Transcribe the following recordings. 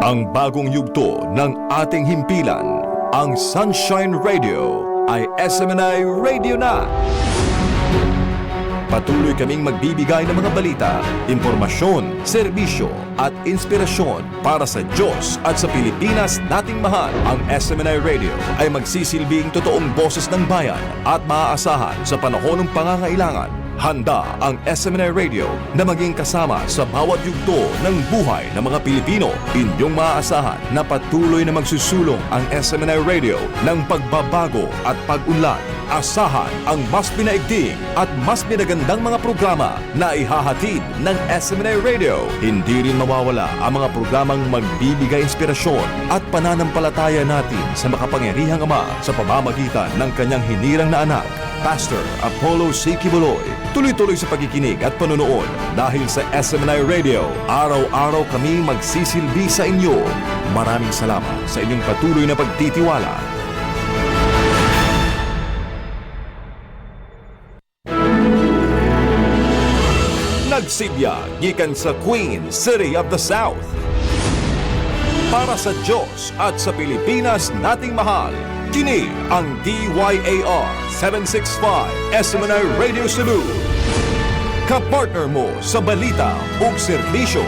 Ang bagong yugto ng ating himpilan, ang Sunshine Radio, ay SMNI Radio na. Patuloy kaming magbibigay ng mga balita, impormasyon, serbisyo at inspirasyon para sa Diyos at sa Pilipinas nating mahal. Ang SMNI Radio ay magsisilbing totoong boses ng bayan at maaasahan sa panahon ng pangangailangan. Handa ang SMNI Radio na maging kasama sa bawat yugto ng buhay ng mga Pilipino. Inyong maaasahan na patuloy na magsusulong ang SMNI Radio ng pagbabago at pag-unlad. Asahan ang mas pinaigting at mas pinagandang mga programa na ihahatid ng SMNI Radio. Hindi rin mawawala ang mga programang magbibigay inspirasyon at pananampalataya natin sa makapangyarihang Ama sa pamamagitan ng kanyang hinirang na anak, Pastor Apollo C. Quiboloy. Tuloy-tuloy sa pagkikinig at panonood dahil sa SMNI Radio, araw-araw kami magsisilbi sa inyo. Maraming salamat sa inyong patuloy na pagtitiwala. Nagsidya gikan sa Queen City of the South. Para sa Diyos at sa Pilipinas nating mahal, kini ang DYAR 765 SMNI Radio Cebu. Kapartner mo sa balita ug serbisyo.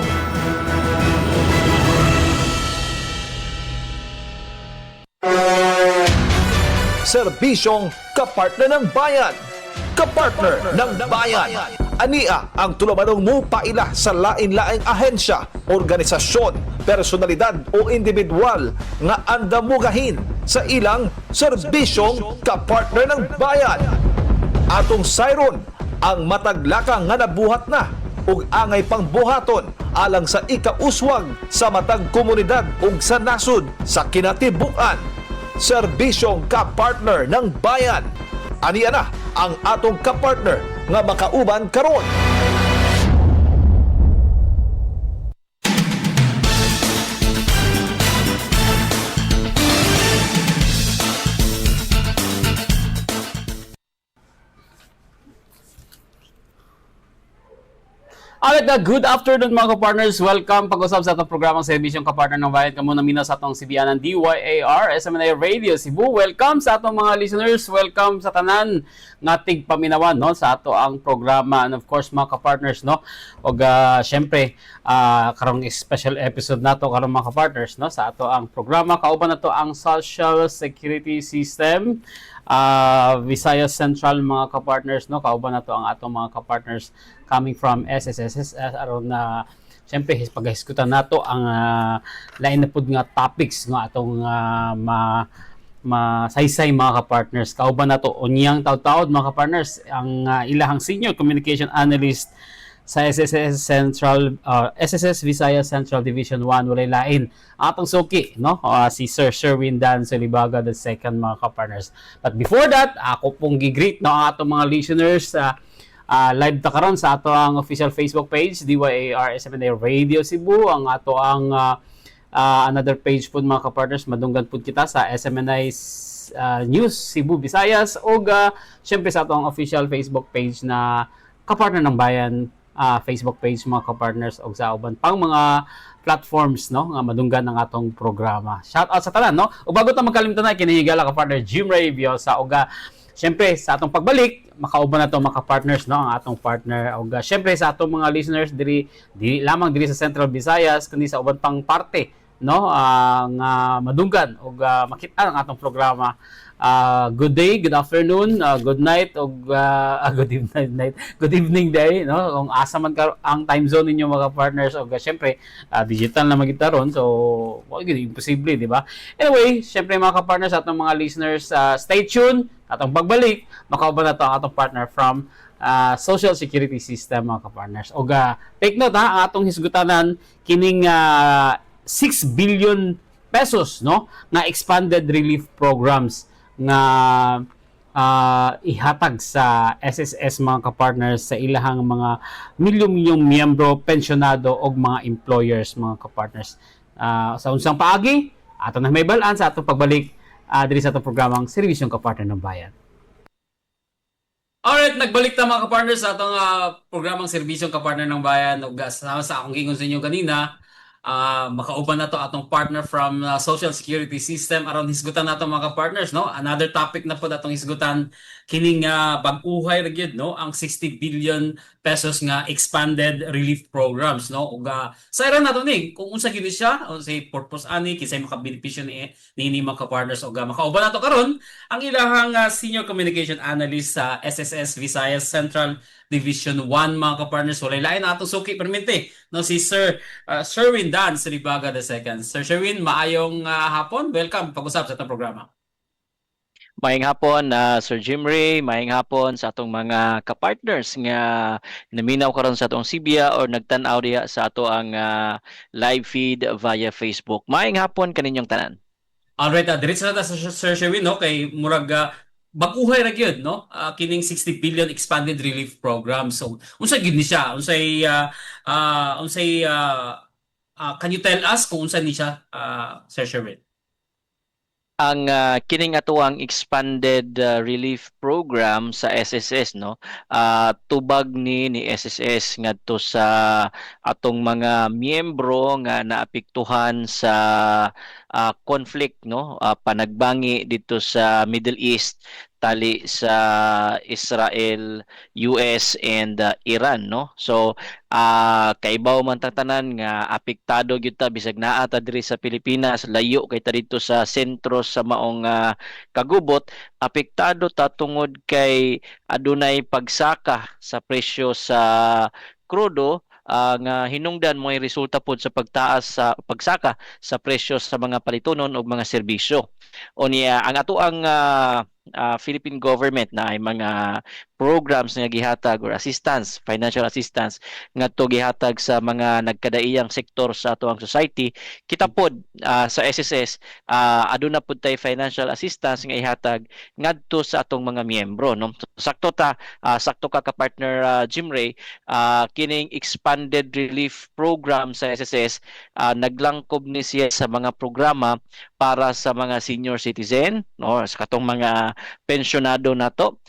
Serbisyong kapartner ng bayan. Kapartner ng bayan. Ania ang tulumanong mo paila sa lain-laing ahensya, organisasyon, personalidad o individual nga andamugahin sa ilang serbisyong kapartner ng bayan. Atong sayron ang mataglaka nga nabuhat na ug angay pangbuhaton alang sa ikauswag sa matag komunidad ug sa nasud sa kinatibuk-an. Serbisyong kapartner ng bayan. Aniya na ang atong kapartner nga makauban karon. Alright na, good afternoon mga kapartners. Welcome pag-usap sa itong programang Serbisyong Kapartner ng Bayan. Kamo na mina sa itong sibiyanan DYAR, SMNI Radio Cebu. Welcome sa itong mga listeners. Welcome sa tanan ngatig paminawan no sa ato ang programa, and of course mga kapartners no. Og syempre karong special episode nato karong mga kapartners no sa ato ang programa, kauban nato ang Social Security System Visayas Central mga kapartners no. Kauban nato ang atong mga kapartners coming from SSS aron na siyempre paghisgutan nato ang lain na pud nga topics nga atong masaysay mga kapartners. Kauban nato unyang taud-taud mga kapartners ang ilahang Senior Communication Analyst sa SSS Central SSS Visayas Central Division 1 walay lain atong suki no si Sir Sherwin Dan Solibaga II mga kapartners. But before that, ako pong gigreet no ang atong mga listeners live ta karon sa ato ang official Facebook page DYAR SMNI Radio Cebu, ang ato ang another page pud mga kapartners madunggan pud kita sa SMNI News Cebu Visayas ug syempre sa ato ang official Facebook page na Kapartner ng Bayan Facebook page mga kapartners ug sa uban pang mga platforms no nga madunggan ang atong programa. Shout out sa tanan no. Ug bago ta magkalimtan na kinahigala kapartner Jim Ray Biosa ug siyempre sa atong pagbalik makauban na to mga partners no ang atong partner ug siyempre sa atong mga listeners diri lamang diri sa Central Visayas kundi sa uban pang parte no nga madunggan ug makita ang atong programa. Good day, good afternoon, good night ug good evening day no kung asa man ka ang time zone ninyo mga partners ug syempre digital na magita ron so wala gyud imposible di ba. Anyway, syempre mga ka-partners atong mga listeners stay tuned atong pagbalik makauban na to ang atong partner from Social Security System mga ka-partners. Og take note ang atong hisgutanan kining 6 billion pesos no nga expanded relief programs nga ihatag sa SSS mga kapartners sa ilahang mga milyong miyembro, pensyonado o mga employers mga kapartners. Sa unsang paagi, ato na may balaan sa atong pagbalik diri sa atong programang Serbisyong Kapartner ng Bayan. Alright, nagbalik ta mga kapartners sa atong programang Serbisyong Kapartner ng Bayan. Ug sa akong gingon sa inyo kanina, makauban na to atong partner from Social Security System aron hisgutan nato mga partners, no. Another topic na po atong hisgutan kining bag-uhay ra gyud, no, ang 60 billion pesos nga expanded relief programs, no. Ug sayra nato ni kung unsa gyud siya, unsay purpose ani, kinsay makabenepisyo ni mga partners. Ug makauban nato karon ang ilahang Senior Communication Analyst sa SSS Visayas Central Division 1 mga ka-partners. Walay lain na atong suki permente, no, si Sir Sherwin Dan Silibaga II. Sir Sherwin, maayong hapon. Welcome pag-usap sa itong programa. Maayong hapon, Sir Jim Ray. Maayong hapon sa atong mga kapartners nga naminaw karon sa atong Sibia or nagtan-aw diha sa ato ang live feed via Facebook. Maayong hapon kaninyong tanan. Alright, diretso na ta sa Sir Sherwin, no, kay murag bag-uhay ra gyud, no, kining 60 billion expanded relief program. So unsa gyud ni siya? Can you tell us kung unsa ni siya, Sir Sherwin? Ang kining atuang expanded relief program sa SSS, no, tubag ni SSS ngadto sa atong mga miyembro nga naapektuhan sa conflict, no, panagbangi dito sa Middle East tali sa Israel, US and Iran, no. So kaibaw man tang tanan nga apektado gyud ta bisag naa ta diri sa Pilipinas, layo kay ta dito sa sentro sa maong kagubot, apektado ta tungod kay adunay pagsaka sa presyo sa krudo, nga hinungdan mo ay resulta pod sa pagtaas sa pagsaka sa presyo sa mga palitonon o mga serbisyo. Unya ang ato ang Philippine government na ay mga programs nga gihatag or assistance, financial assistance ngadto gihatag sa mga nagkadaiyang sektor sa ato ang society. Kita pod sa SSS aduna pod tay financial assistance nga ihatag ngadto sa atong mga miyembro, no. Sakto ka partner Jim Ray, kining expanded relief program sa SSS naglangkob ni siya sa mga programa para sa mga senior citizen, no, sa katong mga pensyonado nato.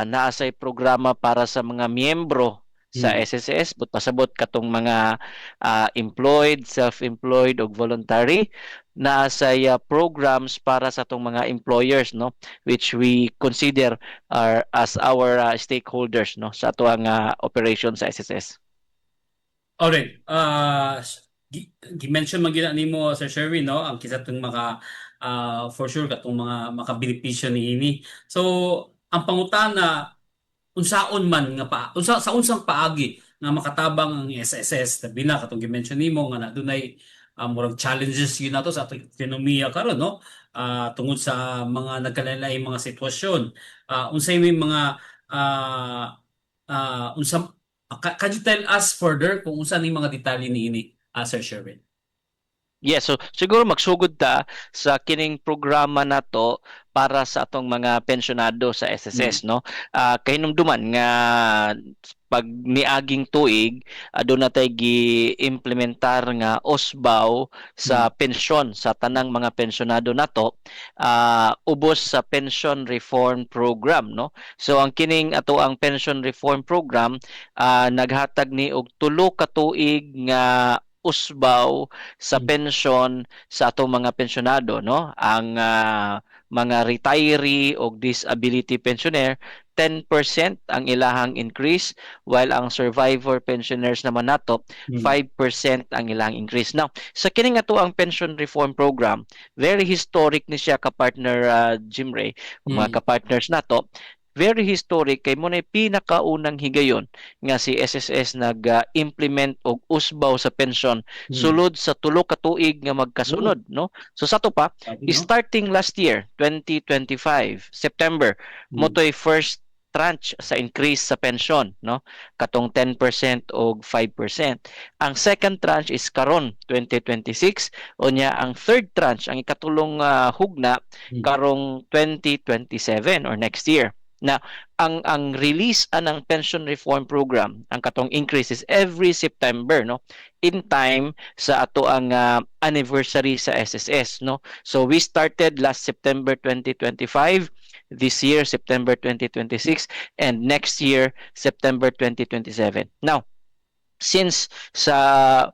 Naasay programa para sa mga miyembro sa SSS, but pasabot katong mga employed, self-employed o voluntary. Naasay programs para sa atong mga employers, no, which we consider as our stakeholders, no, sa ato ang operation sa SSS. Alright, gi-mention man gina nimo, Sir Sherwin, no, ang kisa tong mga for sure katong mga makabenepisyo niini. So ang pangutana, unsaon man nga sa unsang paagi nga makatabang ang SSS, tabi na katong gi-mention nimo nga dunay murag challenges yun nato sa atong ekonomiya karon, no, tungod sa mga nagkalain-laing mga sitwasyon. Unsay may mga unsang can you tell us further kung unsa ni mga detalye niini, Sir Sherwin? Yes, so siguro magsugod ta sa kining programa nato para sa atong mga pensyonado sa SSS, no. Kahinumduman nga pag niaging tuig aduna tay gi-implementar nga osbaw sa pensyon sa tanang mga pensyonado nato, ubos sa pension reform program, no. So ang kining ato ang pension reform program naghatag ni og 3 ka tuig nga usbaw sa pensyon sa atong mga pensyonado, no. Ang mga retiree o disability pensioner 10% ang ilahang increase, while ang survivor pensioners naman nato 5% ang ilahang increase. Now, sa kining ato ang pension reform program, very historic ni siya ka partner Jim Ray, mga ka-partners nato. Very historic kay mo na pinakaunang higayon nga si SSS nag-implement og usbaw sa pension sulod sa 3 ka tuig nga magkasunod, no. So sa to pa, starting last year 2025 September mo to'y first tranche sa increase sa pension, no, katong 10% o 5%. Ang second tranche is karon 2026, unya ang third tranche ang ikatulong hugna karong 2027 or next year. Na ang release anang pension reform program, ang katong increase is every September, no, in time sa ato ang anniversary sa SSS, no. So we started last September 2025, this year September 2026, and next year September 2027. Now, since sa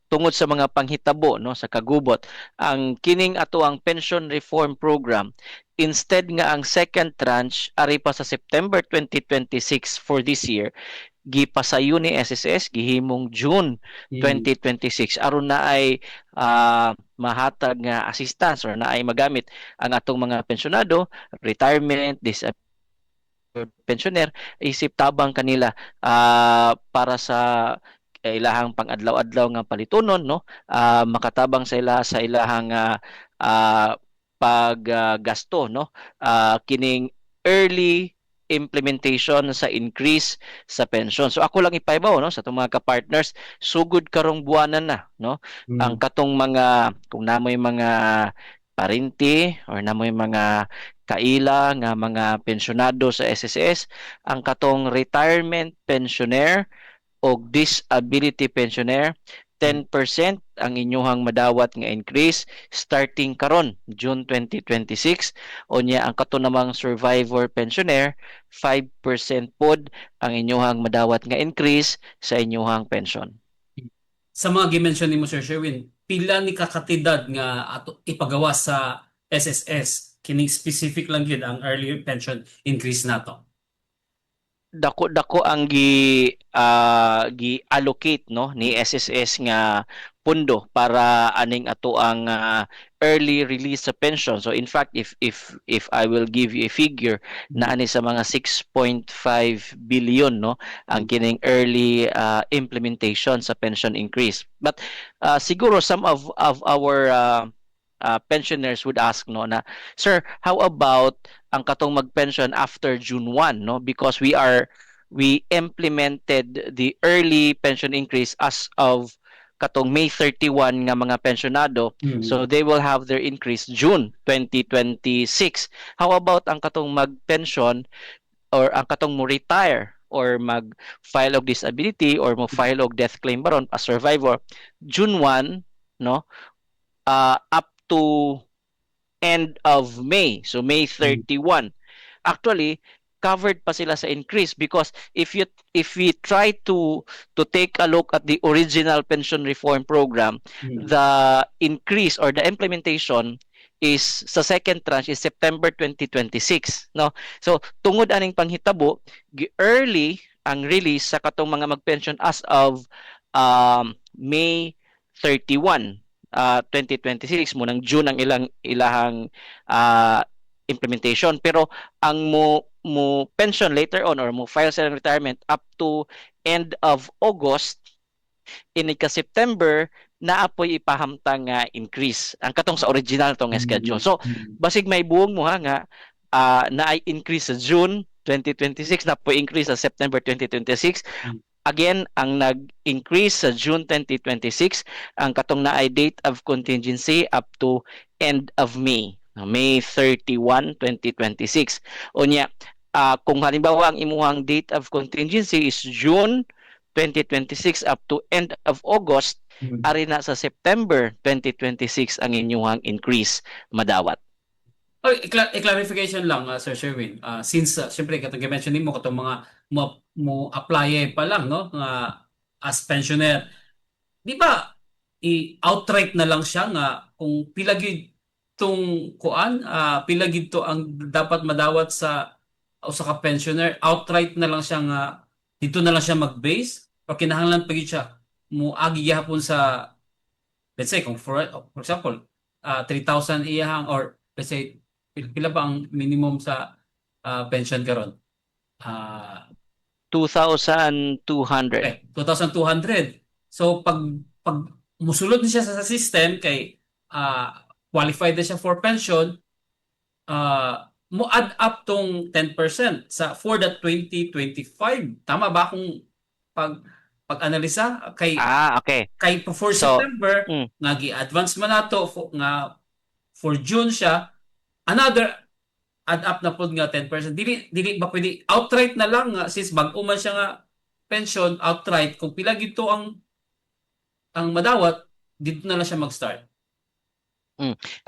tungod sa mga panghitabo no sa kagubot ang kining ato ang pension reform program instead nga ang second tranche ari pa sa September 2026 for this year gipasayo ni SSS gihimong June 2026 aron na ay mahatag nga assistance or na ay magamit ang atong mga pensyonado, retirement, pensioner isip tabang kanila para sa ilahang pang-adlaw-adlaw nga palitunon no makatabang sa ilahang paggasto no kining early implementation sa increase sa pension. So ako lang ipaibaw no sa itong mga ka-partners sugod karong buwanan na no ang katong mga kung namoy mga parinti or namoy mga kaila nga mga pensyonado sa SSS ang katong retirement pensioner o disability pensioner 10% ang inyuhang madawat nga increase starting karon June 2026 unya ang kato namang survivor pensioner 5% pod ang inyuhang madawat nga increase sa inyuhang pension. Sa mga gimension nimo Sir Sherwin, pila ni kakatidad nga ato ipagawa sa SSS kining specific lang gid ang early pension increase nato? Dako ang gi-allocate no ni SSS nga pundo para aning ato ang early release sa pension. So in fact if I will give you a figure na ani sa mga 6.5 billion no ang kining early implementation sa pension increase. But siguro some of our pensioners would ask no na sir how about ang katong magpension after June 1 no because we implemented the early pension increase as of katong May 31 nga mga pensionado so they will have their increase June 2026. How about ang katong magpension or ang katong mo retire or mag-file of disability or mo file of death claim baron as survivor June 1 no up to end of May. So May 31. Actually, covered pa sila sa increase because if we try to take a look at the original pension reform program, the increase or the implementation is sa second tranche is September 2026, no? So tungod aning panghitabo, early ang release sa katong mga magpension as of May 31 2026 mo nang June ang ilahang implementation pero ang mo pension later on or mo file sa retirement up to end of August ini ka September naapoy ipahamtang nga increase ang katong sa original tong schedule. So basig may buong mo nga na ay increase sa June 2026 na po increase sa September 2026. Again, ang nag-increase sa June 2026, ang katong na ay date of contingency up to end of May. May 31, 2026. Unya, kung halimbawa ang imuhang date of contingency is June 2026 up to end of August, ari na sa September 2026 ang inyuhang increase madawat. Clarification lang, Sir Sherwin. Since, siyempre, katong i-mention mo, katong mga mo apply pa lang, no? As pensioner. Di ba, outright na lang siya nga kung pilagid tong kuan, pilagid to ang dapat madawat sa ka pensioner, outright na lang siya nga, dito na lang siya mag-base, o kinahanglan pagid siya, mo agi gihapon sa, let's say, kung for example, 3,000 iyahang, or let's say, pila ba ang minimum sa pension karon? 2,200. Okay, 2,200. So pag musulod na siya sa system kay qualified na siag for pension, mo add up tong 10% sa for the 2025. Tama ba kung pag-analisa kay okay. Kay for September nga gi-advance man nato nga for June siya another add up na pod nga 10%. Dili ba pwede outright na lang nga since bag-o man siya nga pension outright kung pila gito ang madawat dito na lang siya mag-start.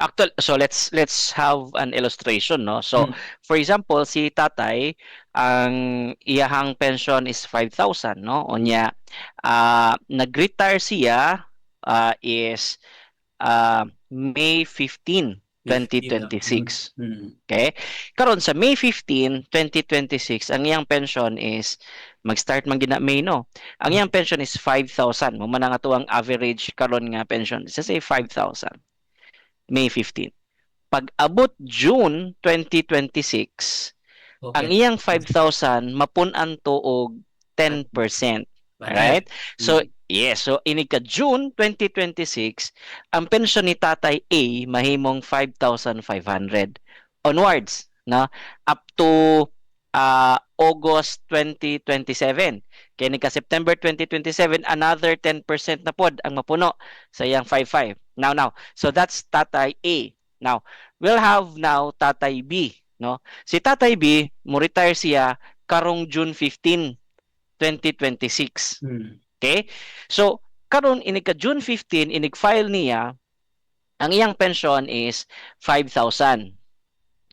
Actually, so let's have an illustration no. So for example, si tatay ang iyahang pension is 5,000 no. Unya nag-retire siya is May 15, 2026. Okay? Karon sa May 15, 2026, ang iyang pension is mag-start man gina May, no? Ang iyang pension is 5,000. Mo man ang atuang average karon nga pension. Let's say 5,000. May 15. Pag abot June 2026, ang Okay. iyang 5,000 mapun-an to og 10%. Right? So, yes. So, ini ka June 2026, ang pensyon ni Tatay A mahimong 5,500 onwards, no? Up to August 2027. Kaya ni ka September 2027, another 10% na pod ang mapuno sa iyang 5,500. Now. So, that's Tatay A. Now, we'll have now Tatay B, no? Si Tatay B, mo retire siya karong June 15, 2026. Okay? So, karon inig ka June 15, inig-file niya, ang iyang pension is 5,000.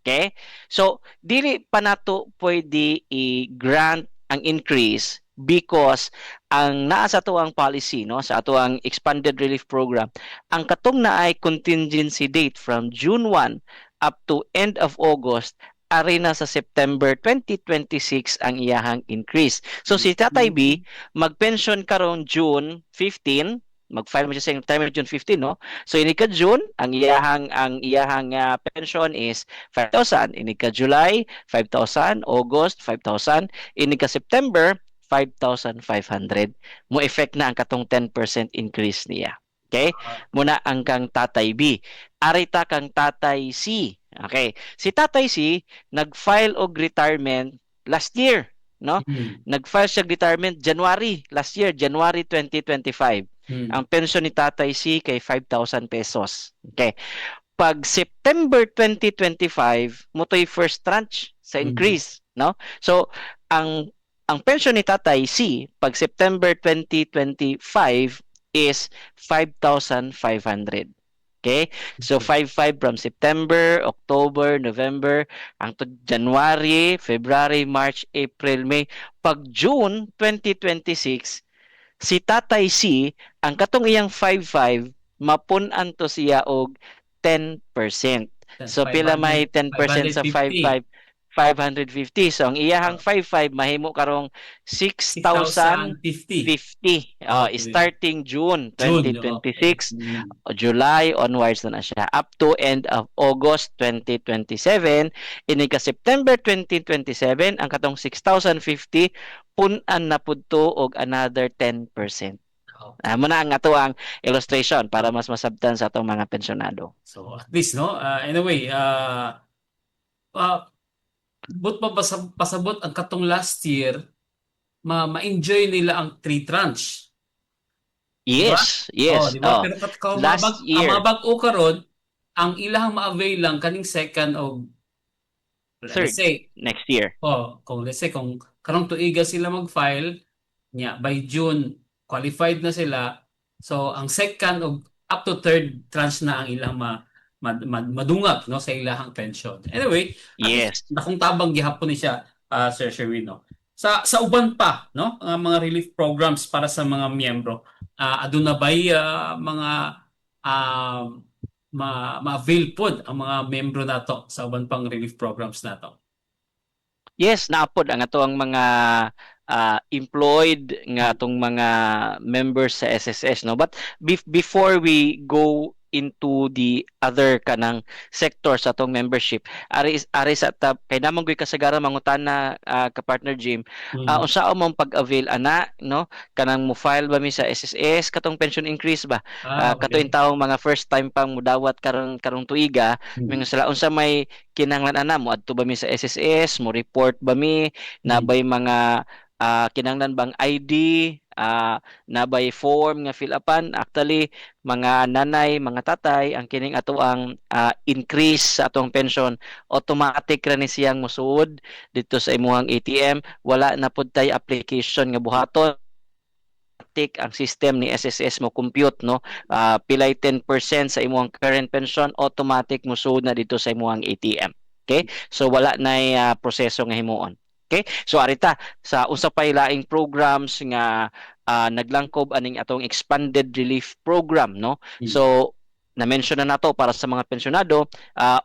Okay? So, dili pa nato pwede i-grant ang increase because ang naa sa ato ang policy, no, sa ato ang expanded relief program, ang katong na ay contingency date from June 1 up to end of August, ari na sa September 2026 ang iyahang increase. So si Tatay B mag-pension karon June 15, mag-file mo siya sa time June 15, no? So ini ka June, ang iyahang pension is 5,000, ini ka July 5,000, August 5,000, ini ka September 5,500. Mo effect na ang katong 10% increase niya. Okay? Muna ang kang Tatay B. Arita kang Tatay C. Okay. Si Tatay C, nag-file og retirement last year, no? Nag-file siya retirement January last year, January 2025. Ang pension ni Tatay C kay 5,000 pesos. Okay. Pag September 2025, mo to'y first tranche sa increase, no? So, ang pension ni Tatay C pag September 2025 is 5,500. Okay? So 5,500 from September, October, November, ang January, February, March, April, May. Pag June 2026, si Tatay C, ang katong iyang 5,500, mapun-an to siya og 10%. So pila may 10% sa 5,500? 550. So, ang iyahang 5,500 mahimo karong 6,050. 6,050. Starting June 2026, July onwards na siya. Up to end of August 2027. Ini ka September 2027, ang katong 6,050, pun-an na pud to og another 10%. Muna ang ato ang illustration para mas masabtan sa atong mga pensyonado. So, at least, no? Anyway, but pasabot ang katong last year, ma-enjoy nila ang 3 tranche. Yes, yes. Diba? Pero last year, ang mabag-o karon, ang ilahang ma-avail lang kaning second of third, next year. Kung let's say kung karong tuiga sila mag-file, by June qualified na sila. So ang second of up to third tranche na ang ilang madungag, no, sa ilahang pension. Anyway, yes, nakung tabang gihapon ni siya, Sir Sherwin, no. Sa uban pa, no, mga relief programs para sa mga miyembro, aduna bay mga ma-avail pod ang mga miyembro nato sa uban pang relief programs nato? Yes, naapod ang ato ang mga employed nga atong mga members sa SSS, no. But before we go into the other kanang sector sa atong membership, ari sa kay namang gyud kasagaran mangutana ka partner Jim, unsa mong pag-avail ana, no, kanang mo file ba mi sa SSS katong pension increase ba, katuin taong mga first time pang mudawat karong tuiga, mingon sila unsa may kinahanglan ana mo adto ba mi sa SSS, mo report ba mi, nabay mga kinahanglan bang ID, nabay form nga fill upan. Actually, mga nanay, mga tatay, ang kining ato ang increase sa atong pension, automatic ra ni siyang mosuod dito sa imuhang ATM. Wala na pud tay application nga buhaton. Ang system ni SSS mo compute, no, pilay 10% sa imuhang current pension, automatic mosuod na dito sa imuhang ATM. Okay? So wala na proseso nga himuon. Okay? So arita sa usa pay laing programs nga naglangkob aning atong expanded relief program, no? Mm. So na-mention na nato para sa mga pensyonado,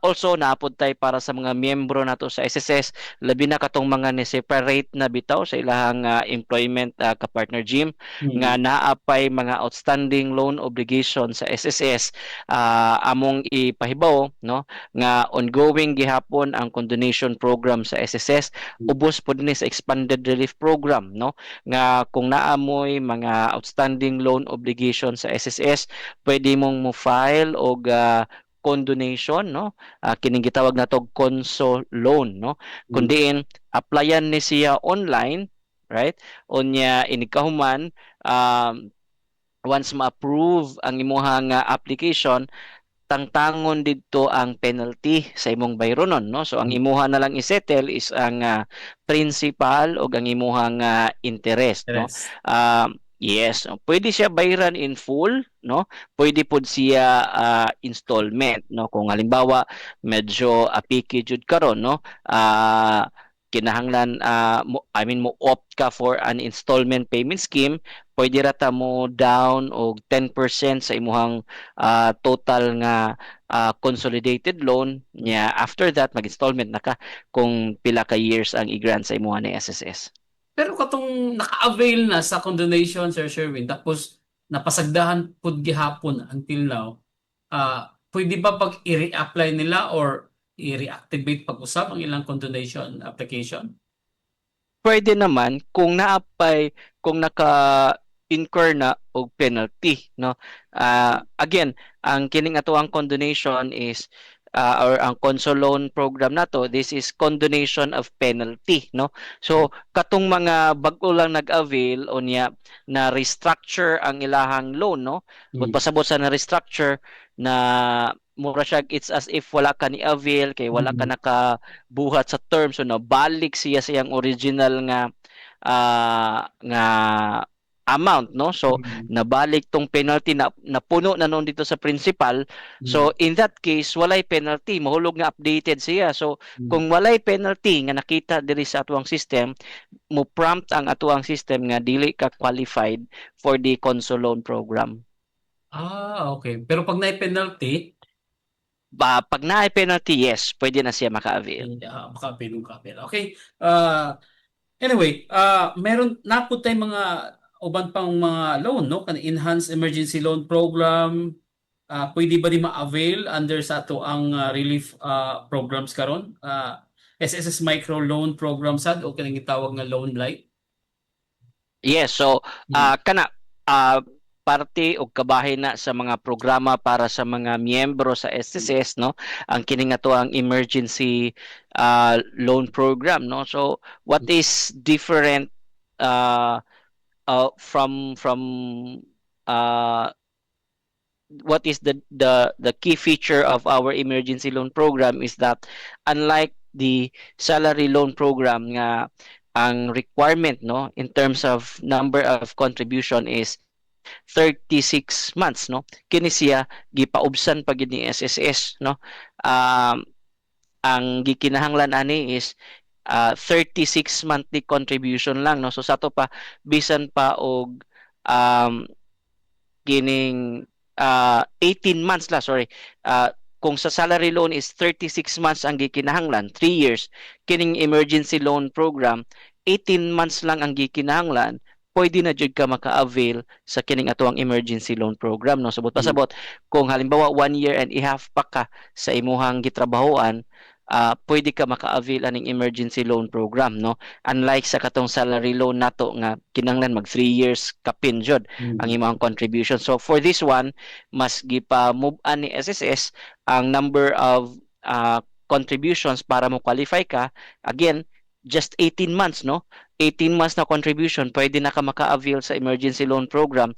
also naapod tay para sa mga miyembro nato sa SSS, labi na katong mga ni separate na bitaw sa ilahang employment ka-partner Jim, nga naapay mga outstanding loan obligation sa SSS, among ipahibaw, no, nga ongoing gihapon ang condonation program sa SSS, ubos pud ni sa expanded relief program, no, nga kung naamoy mga outstanding loan obligation sa SSS, pwede mong mo file og condonation, no, kining gitawag natog conso loan, no, kundiin applyan ni siya online, right, unya inikahuman, once ma-approve ang imuhang application, tangtangon didto ang penalty sa imong bayronon, no, so ang imuha na lang isettle is ang principal o ang imuhang interest, no. Yes. Yes, pwede siya bayaran in full, no? Pwede pod siya installment, no? Kung halimbawa medyo apiki jud karon, no? Kinahanglan mo opt ka for an installment payment scheme, pwede rata mo down og 10% sa imuhang total nga consolidated loan niya. After that mag-installment na ka kung pila ka years ang i-grant sa imuha ni SSS. Pero katong naka-avail na sa condonation, Sir Sherwin, tapos napasagdahan pud gihapon until now, pwede ba pag i-reapply nila or i-reactivate pag-usap ang ilang condonation application? Pwede naman kung kung naka-incur na og penalty, no. Again, ang kining atoang condonation is or ang conso loan program nato, this is condonation of penalty, no. So katong mga bag-o lang nag-avail o niya na restructure ang ilahang loan, no, kung pasabot sa na restructure na mura siya, it's as if wala ka ni avail kay wala ka nakabuhat sa term, so nabalik siya sa iyang original nga amount, no, so nabalik tong penalty na napuno na noon dito sa principal. So in that case walay penalty, mahulog nga updated siya. So kung walay penalty nga nakita diri sa atuang system, mo prompt ang atuang system nga dili ka qualified for the conso loan program. Okay. Pero pag naay penalty, Pag naay penalty, yes, pwede na siya maka-avail. maka-avail ka. Okay. Anyway, meron na po tayong mga uban pang mga loan, no? Kan enhanced emergency loan program, pwede ba di ma-avail under sa ato ang relief programs karon? SSS micro loan program sad o kanang gitawag nga loan light? Yes, so kana parte o kabahin na sa mga programa para sa mga miyembro sa SSS, no, ang kini nga to ang emergency loan program, no. So what is different from what is the key feature of our emergency loan program is that unlike the salary loan program nga ang requirement, no, in terms of number of contribution is 36 months, no, kini siya gipaubsan pa gid ni SSS, no. Ang gikinahanglan ani is 36 monthly contribution lang, no. So sa to pa bisan pa og kining 18 months la, sorry, kung sa salary loan is 36 months ang gikinahanglan, 3 years, kining emergency loan program 18 months lang ang gikinahanglan, pwede na jud ka maka-avail sa kining atuang emergency loan program, no. Sabot pasabot kung halimbawa 1 year and a half pa ka sa imuhang gitrabahoan, pwede ka maka-avail aning emergency loan program, no. Unlike sa katong salary loan nato nga kinahanglan mag 3 years kapin jud ang imong contribution. So for this one, mas gipa-move an ni SSS ang number of contributions para mo qualify ka. Again, just 18 months, no. 18 months na contribution, pwede na ka maka-avail sa emergency loan program,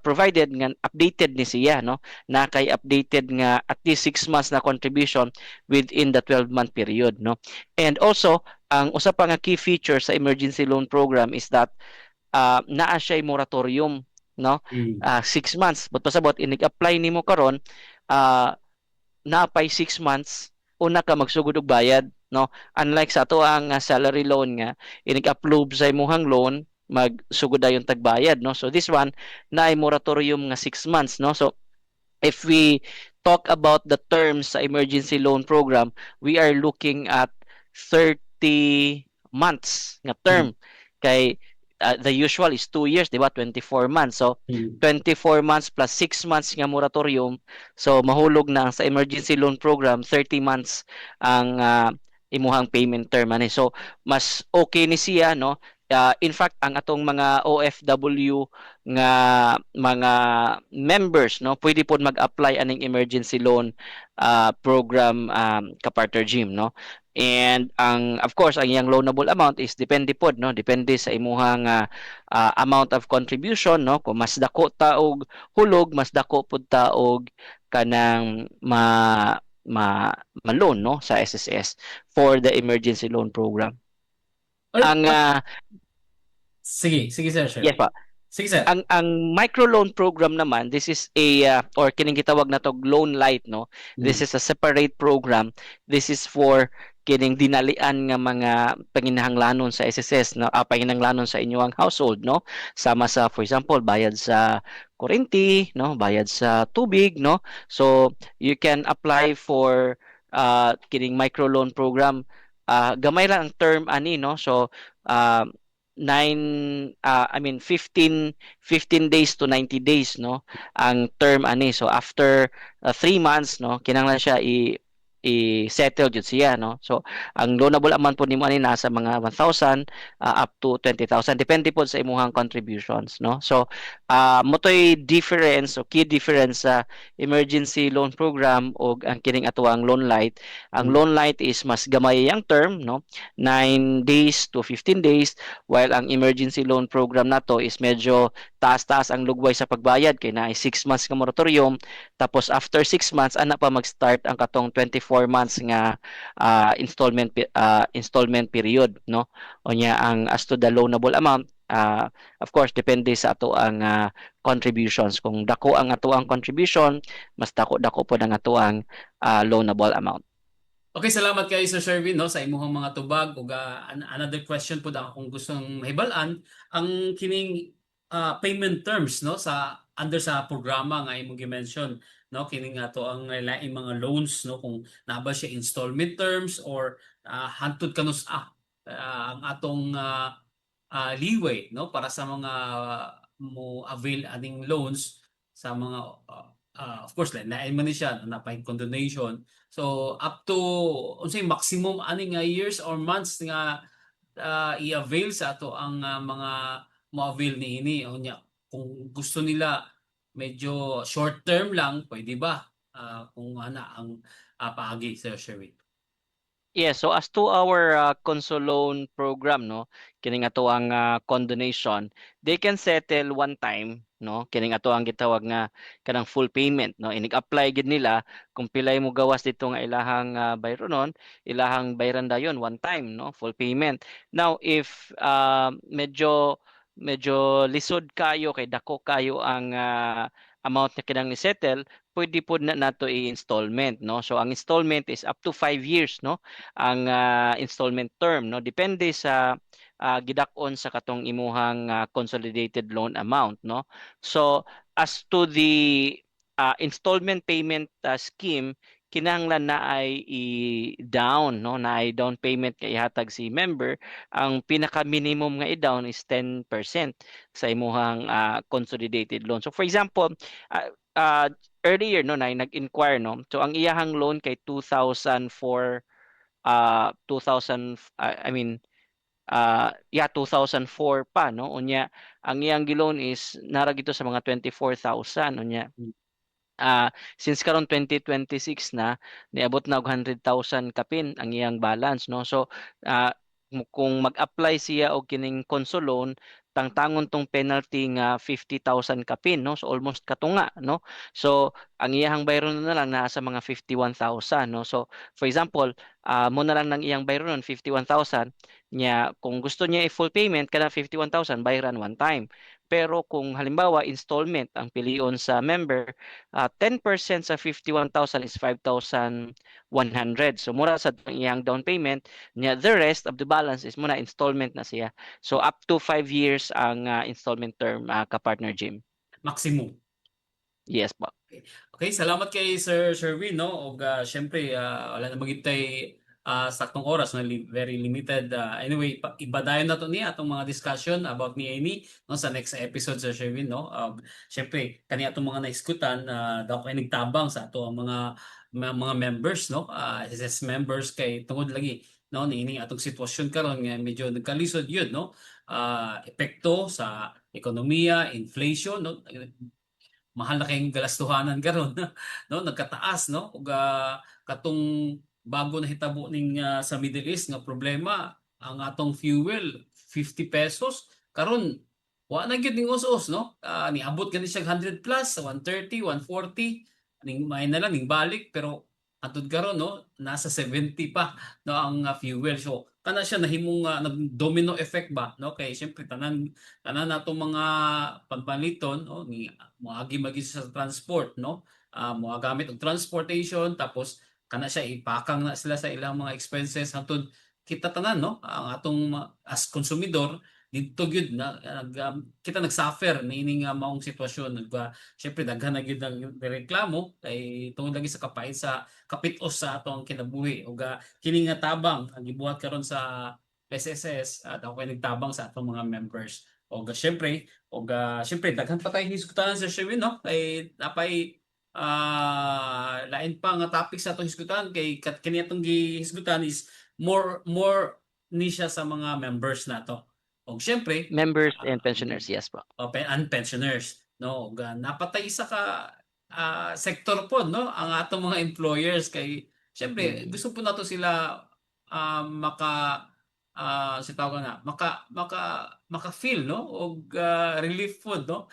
provided nga updated ni siya, no, na kay updated nga at least 6 months na contribution within the 12-month period, no. And also ang usa pa nga key feature sa emergency loan program is that naa siya moratorium, no. 6 months, but pasabot inig-apply nimo karon, napay 6 months una ka magsugod og bayad, no. Unlike sa ato ang salary loan nga inig-approve sa imong loan, magsugod dayon tagbayad, no? So this one na ay moratorium nga 6 months, no? So if we talk about the terms sa emergency loan program, we are looking at 30 months nga term. Kay the usual is 2 years, di ba? 24 months. So 24 months plus 6 months nga moratorium. So mahulog na sa emergency loan program 30 months ang imuhang payment term ani. So mas okay ni siya, no? In fact, ang atong mga OFW nga mga members, no, pwede po mag-apply aning emergency loan program, ka-partner Jim, no. And ang of course ang iyang loanable amount is depende pod, no, depende sa imuhang amount of contribution, no. Kung mas dako ta og hulog, mas dako pod ta og kanang ma-loan, no, sa SSS for the emergency loan program. Ang Sige, sige sir, sure. yes pa. Sige sir. Ang microloan program naman, this is a or kining gitawag na tog loan light, no. This is a separate program. This is for kining dinalian nga mga panginahanglanon sa SSS, no, panginahanglanon sa inyong household, no. Sama sa, for example, bayad sa kuryente, no, bayad sa tubig, no. So you can apply for kining microloan program. Gamay lang ang term ani, no. So 15 days to 90 days, no, ang term ani. So after 3 months, no, kinahanglan siya i-settle jud siya, no. So ang loanable amount po nimo ani nasa mga 1,000 up to 20,000 depende po sa imuhang contributions, no. So motoy difference o key difference sa emergency loan program og ang kining atuang loan light. Ang loan light is mas gamay ang term, no, 9 days to 15 days, while ang emergency loan program nato is medyo taas-taas ang lugway sa pagbayad kay na 6 months nga moratorium, tapos after 6 months ana pa mag-start ang katong 24 months nga installment period, no. Unya ang as to the loanable amount, of course depende sa ato ang contributions. Kung dako ang ato ang contribution, mas dako po ang ato ang loanable amount. Okay, salamat kayo Sir Sherwin, no, sa imuhang mga tubag ug another question po da kung gustong mahibalan ang kining payment terms, no, sa under sa programa nga imong gi-mention, no, kining ato ang laing mga loans, no, kung naa ba siya installment terms or hantod kanus ang atong leeway, no, para sa mga mo avail aning loans sa mga of course lain man ni siya napay condonation. So up to unsay maximum ani nga years or months nga i-avail sa ato ang mga mo-avail niini unya kung gusto nila medyo short term lang pwede ba kung ana ang paagi Sir Sherwin? Yes, so as to our Conso loan program, no, kining ato ang condonation, they can settle one time, no, kining ato ang gitawag nga kanang full payment, no. Inig-apply gid nila kung pilay mo gawas dito nga ilahang bayronon, ilahang bayran dayon one time, no, full payment. Now if medyo lisod kayo kay dako kayo ang amount na kinang ni-settle, pwede po na nato i-installment, no. So ang installment is up to 5 years, no, ang installment term, no, depende sa gidak-on sa katong imuhang consolidated loan amount, no. So as to the installment payment scheme, kinahanglan na ay i-down, no, na ay down payment kay ihatag si member. Ang pinaka minimum nga i-down is 10% sa imuhang consolidated loan. So for example, earlier, no, na nag-inquire, no, so ang iyahang loan kay 2004 pa, no, unya ang iyang giloan is nara gito sa mga 24,000 unya. Since karon 2026 na, niabot na og 100,000 kapin ang iyang balance, no. So kung mag-apply siya og kining Conso loan, tangtangon tong penalty nga 50,000 kapin, no. So almost katunga, no. So ang iyang bayron na lang naa sa mga 51,000, no. So for example, mo na lang ng iyang bayron 51,000 nya, kung gusto niya i-full payment kada 51,000 bayran one time. Pero kung halimbawa installment ang pilion sa member, 10% sa 51,000 is 5,100. So mura sa iyang down payment, nya the rest of the balance is muna installment na siya. So up to 5 years ang installment term, ka-partner Jim. Maximum. Yes po. Okay, salamat kay Sir Sherwin, no? Og syempre wala na magitay saktong oras na very limited. Anyway, ibadayon na to niya atong mga discussion about ni Amy no sa next episode Sir Sherwin, no. Syempre kani atong mga naiskutan daw kay nagtabang sa ato ang mga members, no. SS members kay tungod lagi no niini atong sitwasyon karon nga medyo nagkalisod yun, no. Epekto sa ekonomiya, inflation, no, mahal na kayong galastuhanan karon no nagkataas no ug katong bago na hitabo ning sa Middle East nga problema ang atong fuel 50 pesos karon wa na gyud ning us-us no niabot gani siya 100 plus 130 140 ning may na lang ning balik pero atud karon no nasa 70 pa no ang fuel so kana siya nahimong nag-domino effect ba no kay syempre tanan natong mga pagpaliton no ni moagi magi sa transport no moagamit og transportation tapos kana siya ipakang na sila sa ilang mga expenses hangtod kita tanan no ang atong as konsumidor dito gyud na kita nagsuffer niining maong sitwasyon syempre daghan na gyud ang reklamo kay tungod lagi sa kapait sa kapitos sa atong kinabuhi ug kini nga tabang ang gibuhat karon sa SSS at ako ay nagtabang sa atong mga members ug syempre daghan pa tayong hisgutan sa Sherwin no kay napay lain pa nga topic sa atong hisgutan kay kini atong gihisgutan is more ni siya sa mga members nato. Og syempre, Members and pensioners, yes po. and pensioners, no? Og napatay isa ka sektor po, no? Ang atong mga employers kay syempre gusto po nato sila si tawag na maka-feel no og relief food no.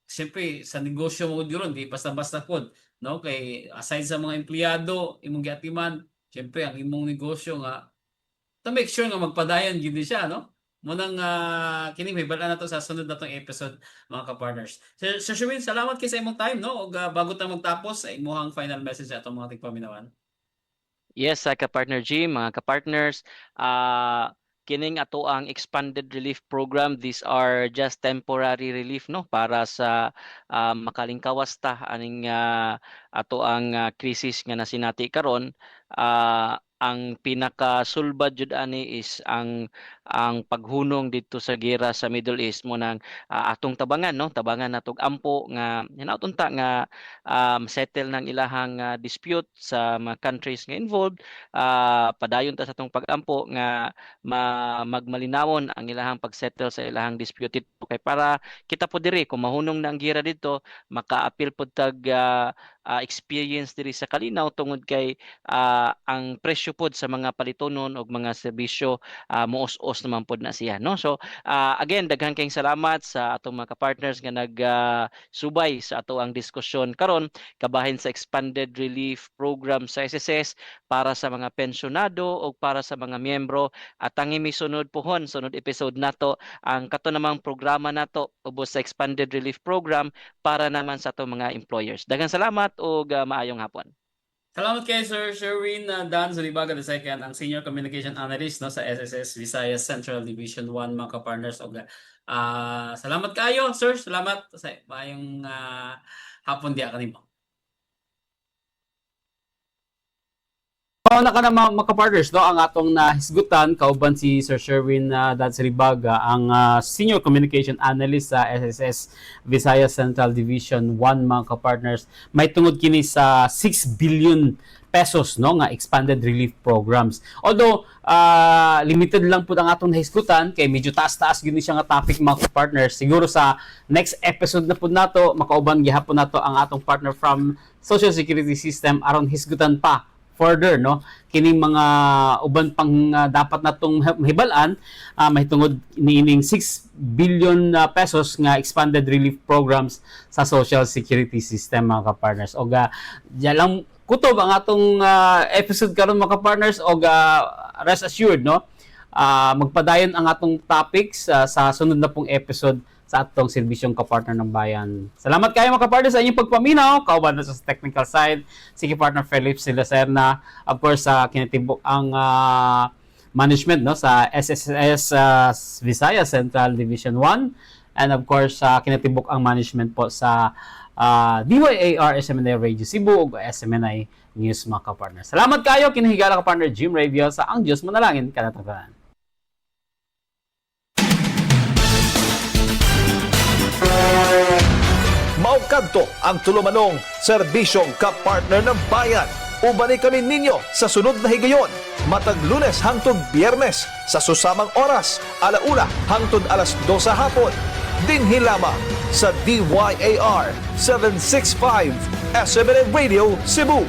Syempre sa negosyo mo gyud di basta-basta food no kay aside sa mga empleyado imong giatiman, syempre ang imong negosyo nga to make sure nga magpadayon gyud siya no. Munang kini may bala na to sa sunod na tong episode mga ka-partners. Sir Sherwin, salamat kay sa imong time no ug bago ta magtapos sa imong final message sa atong mga tigpaminawan. Yes, ka-partner G, mga ka-partners, kining ato ang expanded relief program, these are just temporary relief no para sa makalingkawas ta aning ato ang krisis nga nasinati karon. Ang pinakasulbad jud ani is ang paghunong dito sa gera sa Middle East mo nang atong tabangan no tabangan natog ampo nga hinaut unta nga settle ng ilahang dispute sa mga countries nga involved, padayon ta sa atong pagampo nga magmalinawon ang ilahang pagsettle sa ilahang dispute dito kay para kita po diri kung mahunong na ang gera dito maka-appeal pod tag experience diri sa kalinaw tungod kay ang presyo pod sa mga palitonon og mga serbisyo moos-os naman pod na siya no. So again daghan kayong salamat sa atong mga ka-partners nga subay sa ato ang diskusyon karon kabahin sa expanded relief program sa SSS para sa mga pensyonado o para sa mga miyembro at ang imisunod pohon sunod episode nato ang kato namang programa nato ubos sa expanded relief program para naman sa ato mga employers. Daghang salamat ug maayong hapon. Salamat kay Sir Sherwin Dan Zalibaga II, ang Senior Communication Analyst no sa SSS Visayas Central Division 1 mga ka-partners. Og salamat kayo, sir. Salamat sa maayong hapon diya kanimo. Na ka na mga ka-partners, no? Ang atong nahisgutan, kauban si Sir Sherwin Dan Zalibaga, ang Senior Communication Analyst sa SSS Visayas Central Division 1 mga ka-partners. May tungod kini sa 6 billion pesos no nga expanded relief programs. Although limited lang po ang atong nahisgutan kay medyo taas-taas gyud siya nga topic mga partners. Siguro sa next episode na pud nato makauban gihapon nato ang atong partner from Social Security System aron hisgutan pa further no kining mga uban pang dapat natong mahibalan mahitungod niining 6 billion pesos nga expanded relief programs sa Social Security System mga ka-partners. Og lang kutob ang atong episode karon mga ka-partners og rest assured no magpadayon ang atong topics sa sunod na pong episode sa atong serbisyong kapartner ng bayan. Salamat kayo mga kapartner sa inyong pagpaminaw. Kauban na sa technical side, si partner Philip Silacerna, of course sa kinatibok ang management no sa SSS Visayas Central Division 1, and of course kinatibok ang management po sa DYAR SMNI Radio Cebu ug SMNI News mga kapartner. Salamat kayo kinahigala ka partner Jim Radio sa Ang Diyos Manalangin Kanatagalan. Maukadto ang tulumanong serbisyong kapartner ng bayan. Ubani kami ninyo sa sunod na higayon, matag Lunes hangtod Biyernes sa susamang oras, alauna hangtod alas 2 sa hapon. Dinhi lamang sa DYAR 765 SMNA Radio Cebu.